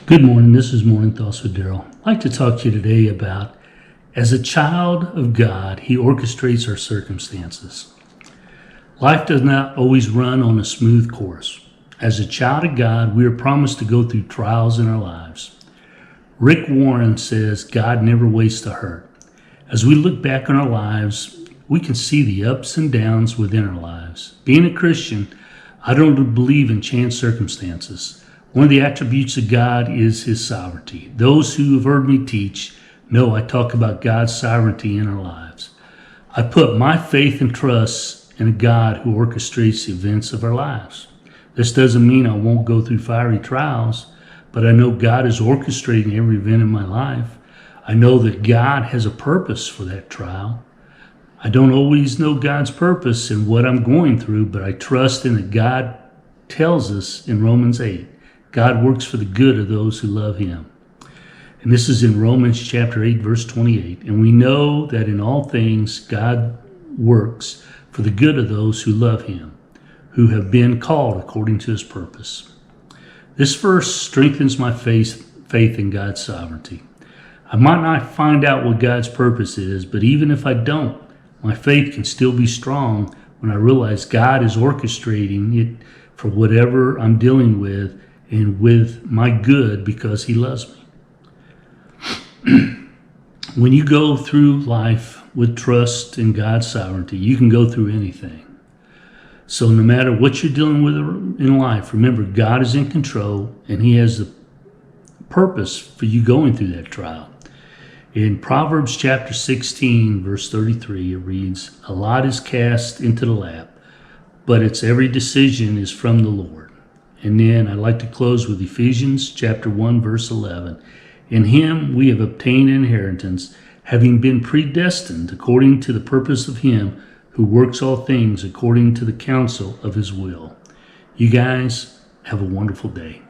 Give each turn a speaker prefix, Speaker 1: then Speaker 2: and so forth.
Speaker 1: Good morning. This is Morning Thoughts with Darrell. I'd like to talk to you today about, as a child of God, He orchestrates our circumstances. Life does not always run on a smooth course. As a child of God, we are promised to go through trials in our lives. Rick Warren says God never wastes a hurt. As we look back on our lives, we can see the ups and downs within our lives. Being a Christian, I don't believe in chance circumstances. One of the attributes of God is His sovereignty. Those who have heard me teach know I talk about God's sovereignty in our lives. I put my faith and trust in a God who orchestrates the events of our lives. This doesn't mean I won't go through fiery trials, but I know God is orchestrating every event in my life. I know that God has a purpose for that trial. I don't always know God's purpose in what I'm going through, but I trust in that God tells us in Romans 8. God works for the good of those who love Him. And this is in Romans chapter 8, verse 28. And we know that in all things God works for the good of those who love Him, who have been called according to His purpose. This verse strengthens my faith in God's sovereignty. I might not find out what God's purpose is, but even if I don't, my faith can still be strong when I realize God is orchestrating it for whatever I'm dealing with and with my good because He loves me. When you go through life with trust in God's sovereignty, you can go through anything. So no matter what you're dealing with in life, remember God is in control and He has the purpose for you going through that trial. In Proverbs chapter 16, verse 33, it reads, "A lot is cast into the lap, but its every decision is from the Lord." And then I'd like to close with Ephesians chapter 1, verse 11. "In Him we have obtained an inheritance, having been predestined according to the purpose of Him who works all things according to the counsel of His will." You guys have a wonderful day.